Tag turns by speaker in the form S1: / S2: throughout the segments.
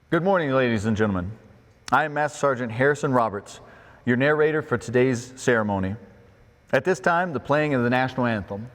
S1: Good morning, ladies and gentlemen. I am Master Sergeant Harrison Roberts, your narrator for today's ceremony. At this time, the playing of the national anthem.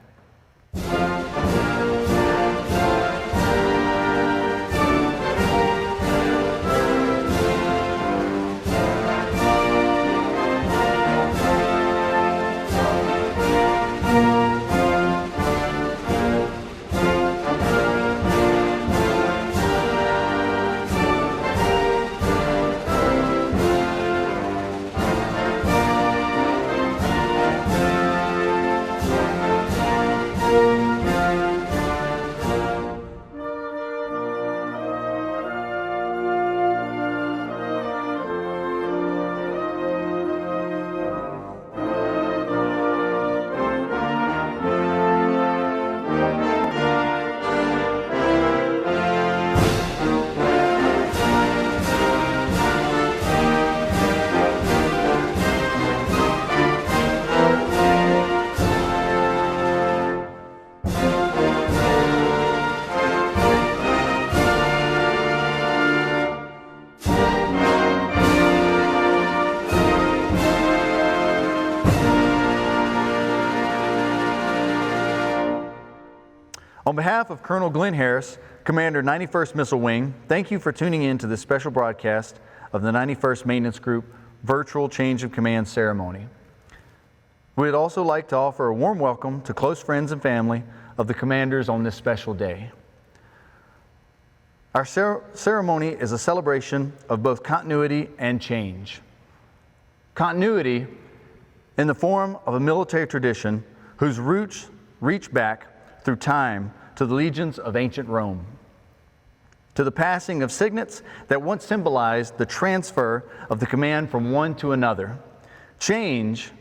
S1: On behalf of Colonel Glenn Harris, Commander 91st Missile Wing, thank you for tuning in to this special broadcast of the 91st Maintenance Group Virtual Change of Command Ceremony. We'd also like to offer a warm welcome to close friends and family of the commanders on this special day. Our ceremony is a celebration of both continuity and change. Continuity in the form of a military tradition whose roots reach back through time to the legions of ancient Rome, to the passing of signets that once symbolized the transfer of the command from one to another. Change,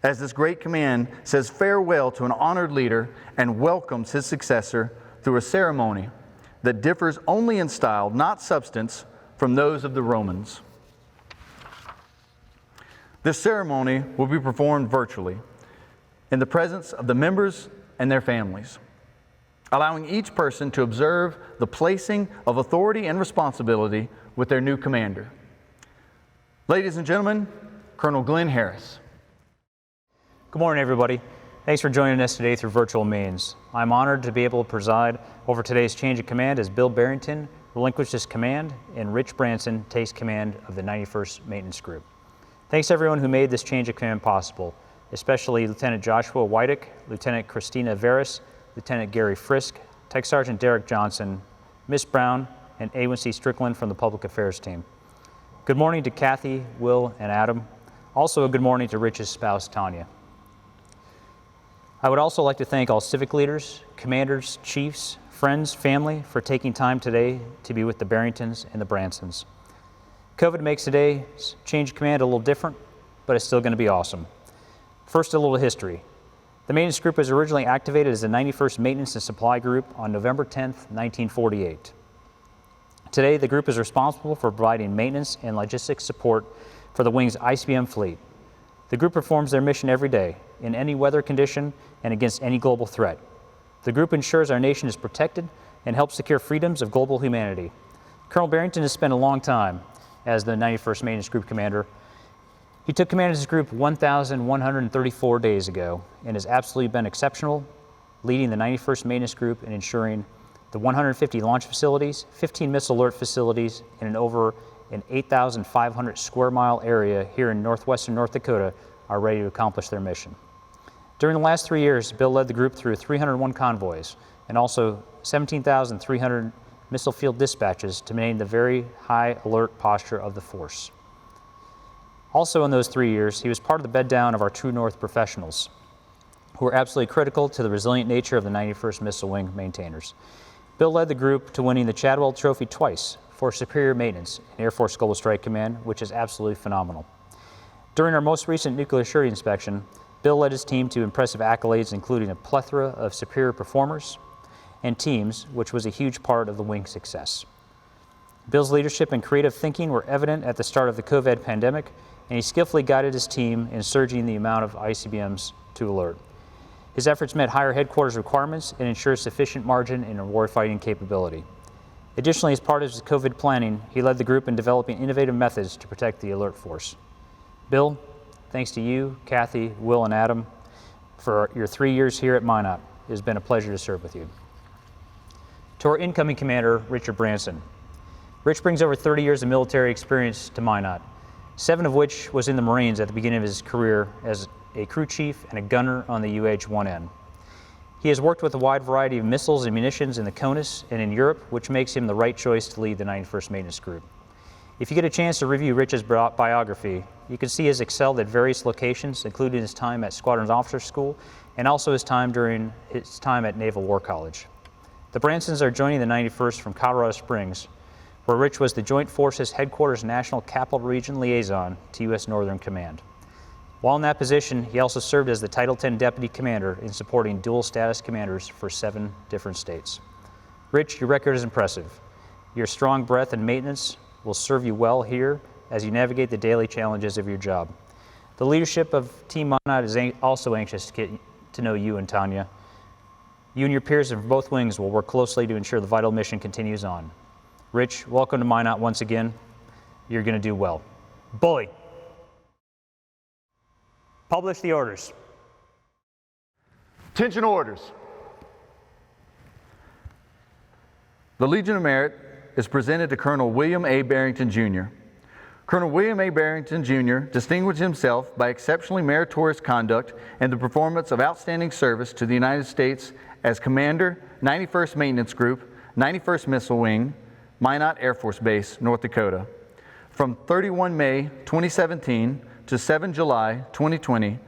S1: as this great command says farewell to an honored leader and welcomes his successor through a ceremony that differs only in style, not substance, from those of the Romans. This ceremony will be performed virtually in the presence of the members and their families, allowing each person to observe the placing of authority and responsibility with their new commander. Ladies and gentlemen, Colonel Glenn Harris.
S2: Good morning, everybody. Thanks for joining us today through virtual means. I'm honored to be able to preside over today's change of command as Bill Barrington relinquishes command and Rich Branson takes command of the 91st Maintenance Group. Thanks to everyone who made this change of command possible, especially Lieutenant Joshua Wydick, Lieutenant Christina Veras, Lieutenant Gary Frisk, Tech Sergeant Derek Johnson, Miss Brown, and A1C Strickland from the Public Affairs team. Good morning to Kathy, Will, and Adam. Also a good morning to Rich's spouse, Tanya. I would also like to thank all civic leaders, commanders, chiefs, friends, family for taking time today to be with the Barringtons and the Bransons. COVID makes today's change of command a little different, but it's still going to be awesome. First, a little history. The Maintenance Group was originally activated as the 91st Maintenance and Supply Group on November 10th, 1948. Today, the group is responsible for providing maintenance and logistics support for the Wing's ICBM fleet. The group performs their mission every day, in any weather condition and against any global threat. The group ensures our nation is protected and helps secure freedoms of global humanity. Colonel Barrington has spent a long time as the 91st Maintenance Group Commander. He took command of his group 1,134 days ago and has absolutely been exceptional, leading the 91st Maintenance Group and ensuring the 150 launch facilities, 15 missile alert facilities, and over an 8,500 square mile area here in northwestern North Dakota are ready to accomplish their mission. During the last 3 years, Bill led the group through 301 convoys and also 17,300 missile field dispatches to maintain the very high alert posture of the force. Also in those 3 years, he was part of the bed down of our True North professionals, who were absolutely critical to the resilient nature of the 91st Missile Wing maintainers. Bill led the group to winning the Chadwell Trophy twice for superior maintenance in Air Force Global Strike Command, which is absolutely phenomenal. During our most recent nuclear surety inspection, Bill led his team to impressive accolades, including a plethora of superior performers and teams, which was a huge part of the Wing's success. Bill's leadership and creative thinking were evident at the start of the COVID pandemic, and he skillfully guided his team in surging the amount of ICBMs to alert. His efforts met higher headquarters requirements and ensured sufficient margin and warfighting capability. Additionally, as part of his COVID planning, he led the group in developing innovative methods to protect the alert force. Bill, thanks to you, Kathy, Will, and Adam for your 3 years here at Minot. It has been a pleasure to serve with you. To our incoming commander, Richard Branson. Rich brings over 30 years of military experience to Minot, 7 of which was in the Marines at the beginning of his career as a crew chief and a gunner on the UH-1N. He has worked with a wide variety of missiles and munitions in the CONUS and in Europe, which makes him the right choice to lead the 91st Maintenance Group. If you get a chance to review Rich's biography, you can see he has excelled at various locations, including his time at Squadron Officers School and also his time during his time at Naval War College. The Bransons are joining the 91st from Colorado Springs, where Rich was the Joint Forces Headquarters National Capital Region Liaison to U.S. Northern Command. While in that position, he also served as the Title X Deputy Commander in supporting dual status commanders for 7 different states. Rich, your record is impressive. Your strong breadth and maintenance will serve you well here as you navigate the daily challenges of your job. The leadership of Team Minot is also anxious to get to know you and Tanya. You and your peers in both wings will work closely to ensure the vital mission continues on. Rich, welcome to Minot once again. You're going to do well. Bully! Publish the orders.
S1: Attention orders. The Legion of Merit is presented to Colonel William A. Barrington, Jr. Colonel William A. Barrington, Jr. distinguished himself by exceptionally meritorious conduct and the performance of outstanding service to the United States as Commander, 91st Maintenance Group, 91st Missile Wing, Minot Air Force Base, North Dakota. From 31 May 2017 to 7 July 2020,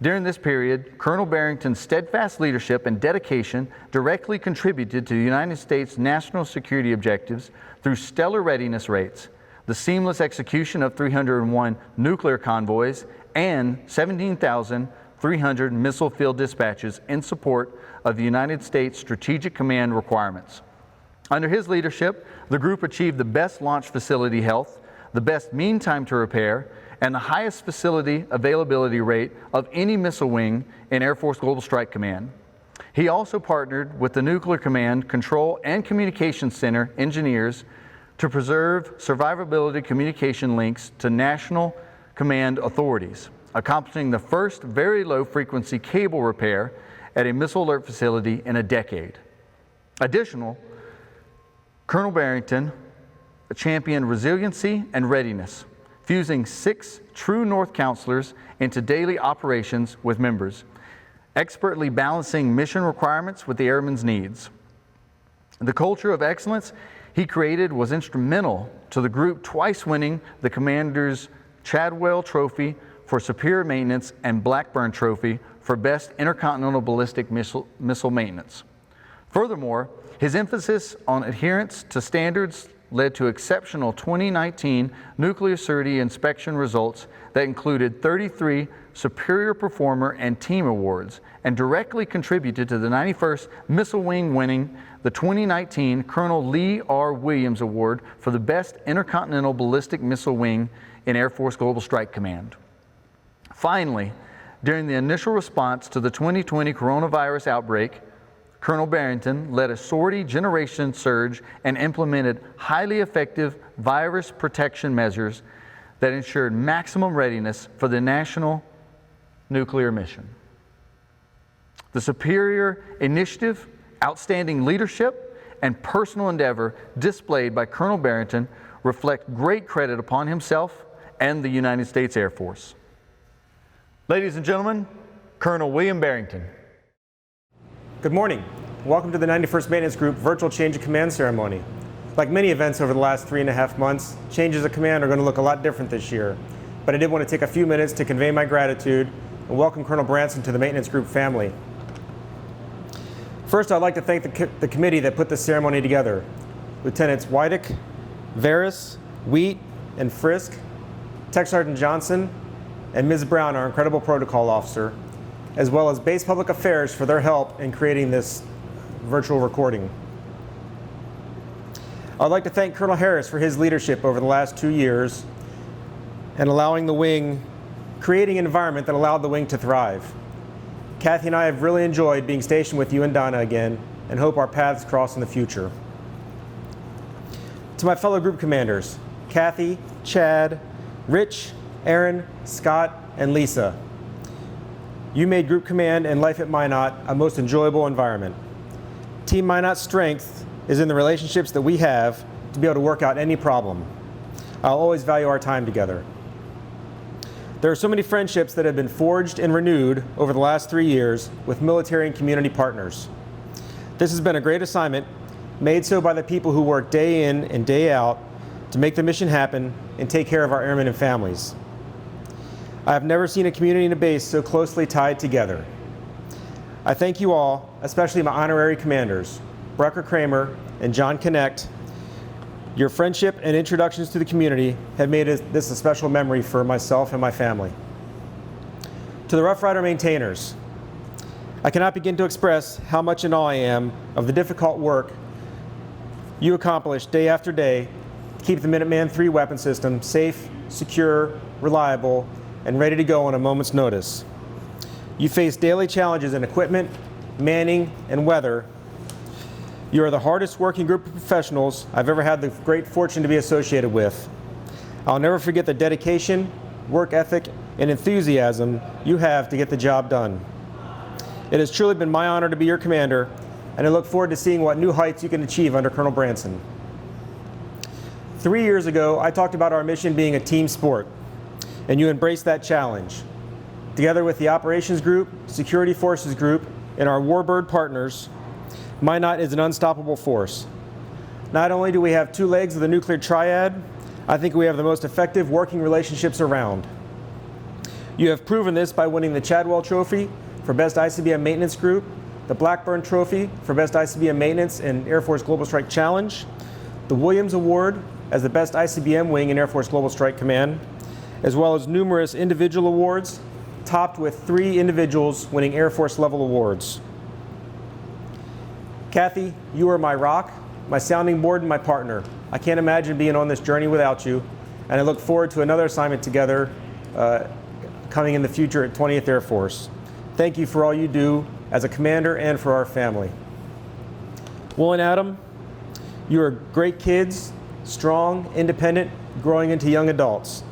S1: during this period, Colonel Barrington's steadfast leadership and dedication directly contributed to the United States' national security objectives through stellar readiness rates, the seamless execution of 301 nuclear convoys, and 17,300 missile field dispatches in support of the United States Strategic Command requirements. Under his leadership, the group achieved the best launch facility health, the best mean time to repair, and the highest facility availability rate of any missile wing in Air Force Global Strike Command. He also partnered with the Nuclear Command Control and Communications Center engineers to preserve survivability communication links to national command authorities, accomplishing the first very low frequency cable repair at a missile alert facility in a decade. Additional, Colonel Barrington championed resiliency and readiness, fusing 6 true North counselors into daily operations with members, expertly balancing mission requirements with the airmen's needs. The culture of excellence he created was instrumental to the group twice winning the Commander's Chadwell Trophy for superior maintenance and Blackburn Trophy for best intercontinental ballistic missile maintenance. Furthermore, his emphasis on adherence to standards led to exceptional 2019 nuclear surety inspection results that included 33 Superior Performer and Team Awards and directly contributed to the 91st Missile Wing winning the 2019 Colonel Lee R. Williams Award for the Best Intercontinental Ballistic Missile Wing in Air Force Global Strike Command. Finally, during the initial response to the 2020 coronavirus outbreak, Colonel Barrington led a sortie generation surge and implemented highly effective virus protection measures that ensured maximum readiness for the national nuclear mission. The superior initiative, outstanding leadership, and personal endeavor displayed by Colonel Barrington reflect great credit upon himself and the United States Air Force. Ladies and gentlemen, Colonel William Barrington.
S3: Good morning. Welcome to the 91st Maintenance Group Virtual Change of Command Ceremony. Like many events over the last 3.5 months, changes of command are going to look a lot different this year. But I did want to take a few minutes to convey my gratitude and welcome Colonel Branson to the Maintenance Group family. First, I'd like to thank the committee that put this ceremony together. Lieutenants Wydick, Veris, Wheat, and Frisk, Tech Sergeant Johnson, and Ms. Brown, our incredible protocol officer, as well as Base Public Affairs for their help in creating this virtual recording. I'd like to thank Colonel Harris for his leadership over the last 2 years and creating an environment that allowed the wing to thrive. Kathy and I have really enjoyed being stationed with you and Donna again and hope our paths cross in the future. To my fellow group commanders, Kathy, Chad, Rich, Aaron, Scott, and Lisa, you made Group Command and life at Minot a most enjoyable environment. Team Minot's strength is in the relationships that we have to be able to work out any problem. I'll always value our time together. There are so many friendships that have been forged and renewed over the last 3 years with military and community partners. This has been a great assignment, made so by the people who work day in and day out to make the mission happen and take care of our airmen and families. I have never seen a community and a base so closely tied together. I thank you all, especially my honorary commanders, Brucker Kramer and John Connect. Your friendship and introductions to the community have made this a special memory for myself and my family. To the Rough Rider maintainers, I cannot begin to express how much in awe I am of the difficult work you accomplish day after day to keep the Minuteman III weapon system safe, secure, reliable, and ready to go on a moment's notice. You face daily challenges in equipment, manning, and weather. You are the hardest working group of professionals I've ever had the great fortune to be associated with. I'll never forget the dedication, work ethic, and enthusiasm you have to get the job done. It has truly been my honor to be your commander, and I look forward to seeing what new heights you can achieve under Colonel Branson. 3 years ago, I talked about our mission being a team sport, and you embraced that challenge. Together with the Operations Group, Security Forces Group, and our Warbird partners, Minot is an unstoppable force. Not only do we have 2 legs of the nuclear triad, I think we have the most effective working relationships around. You have proven this by winning the Chadwell Trophy for Best ICBM Maintenance Group, the Blackburn Trophy for Best ICBM Maintenance in Air Force Global Strike Challenge, the Williams Award as the Best ICBM Wing in Air Force Global Strike Command, as well as numerous individual awards, topped with 3 individuals winning Air Force level awards. Kathy, you are my rock, my sounding board, and my partner. I can't imagine being on this journey without you, and I look forward to another assignment together coming in the future at 20th Air Force. Thank you for all you do as a commander and for our family. Will and Adam, you are great kids, strong, independent, growing into young adults.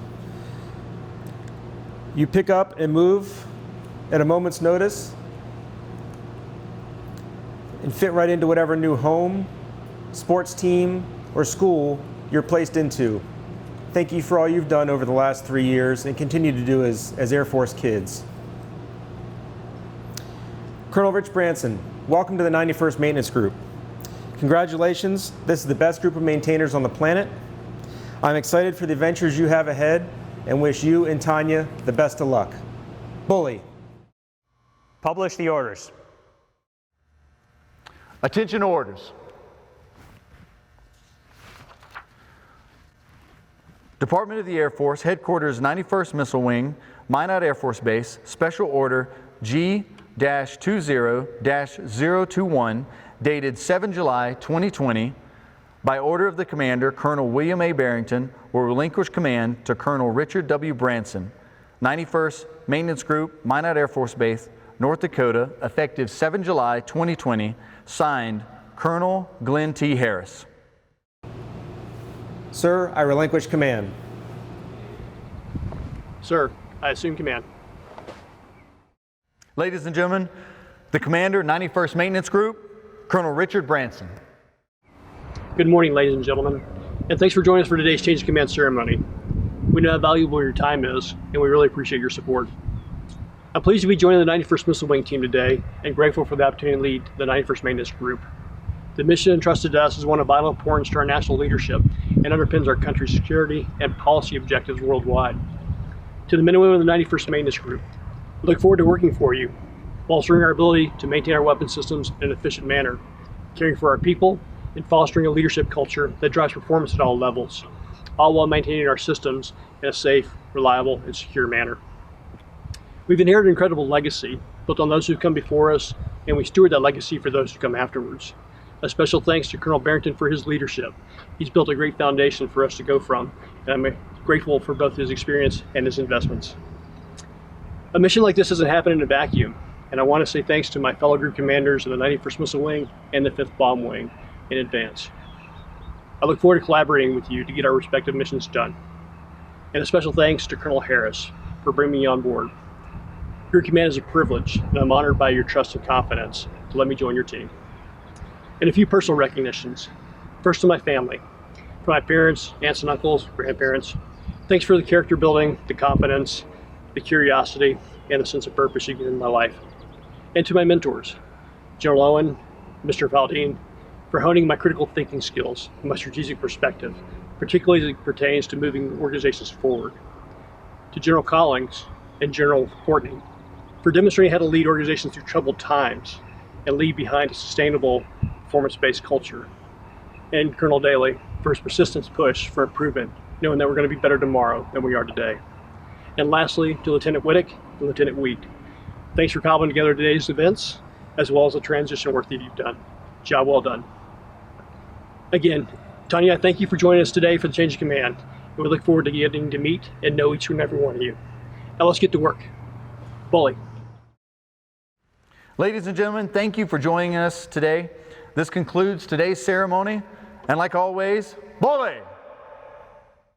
S3: You pick up and move at a moment's notice and fit right into whatever new home, sports team, or school you're placed into. Thank you for all you've done over the last 3 years and continue to do as Air Force kids. Col Richard Branson, welcome to the 91st Maintenance Group. Congratulations, this is the best group of maintainers on the planet. I'm excited for the adventures you have ahead and wish you and Tanya the best of luck. Bully.
S2: Publish the orders.
S1: Attention orders. Department of the Air Force, Headquarters 91st Missile Wing, Minot Air Force Base, Special Order G-20-021, dated 7 July 2020, by order of the Commander, Colonel William A. Barrington, will relinquish command to Colonel Richard W. Branson, 91st Maintenance Group, Minot Air Force Base, North Dakota, effective 7 July 2020, signed, Colonel Glenn T. Harris.
S3: Sir, I relinquish command.
S4: Sir, I assume command.
S1: Ladies and gentlemen, the Commander, 91st Maintenance Group, Colonel Richard Branson.
S4: Good morning, ladies and gentlemen, and thanks for joining us for today's change of command ceremony. We know how valuable your time is, and we really appreciate your support. I'm pleased to be joining the 91st Missile Wing team today and grateful for the opportunity to lead the 91st Maintenance Group. The mission entrusted to us is one of vital importance to our national leadership and underpins our country's security and policy objectives worldwide. To the men and women of the 91st Maintenance Group, we look forward to working for you, bolstering our ability to maintain our weapon systems in an efficient manner, caring for our people, and fostering a leadership culture that drives performance at all levels, all while maintaining our systems in a safe, reliable, and secure manner. We've inherited an incredible legacy built on those who've come before us, and we steward that legacy for those who come afterwards. A special thanks to Colonel Barrington for his leadership. He's built a great foundation for us to go from, and I'm grateful for both his experience and his investments. A mission like this doesn't happen in a vacuum, and I want to say thanks to my fellow group commanders of the 91st Missile Wing and the 5th Bomb Wing in advance. I look forward to collaborating with you to get our respective missions done. And a special thanks to Colonel Harris for bringing me on board. Your command is a privilege, and I'm honored by your trust and confidence to let me join your team. And a few personal recognitions. First to my family, for my parents, aunts and uncles, grandparents. Thanks for the character building, the confidence, the curiosity, and the sense of purpose you've given my life. And to my mentors, General Owen, Mr. Valdine, for honing my critical thinking skills and my strategic perspective, particularly as it pertains to moving organizations forward. To General Collins and General Courtney, for demonstrating how to lead organizations through troubled times and leave behind a sustainable, performance-based culture. And Colonel Daly, for his persistent push for improvement, knowing that we're going to be better tomorrow than we are today. And lastly, to Lieutenant Whittick and Lieutenant Wheat, thanks for cobbling together today's events, as well as the transition work that you've done. Job well done. Again, Tanya, thank you for joining us today for the change of command, and we look forward to getting to meet and know each and every one of you. Now let's get to work. Bully.
S1: Ladies and gentlemen, thank you for joining us today. This concludes today's ceremony, and like always, Bully!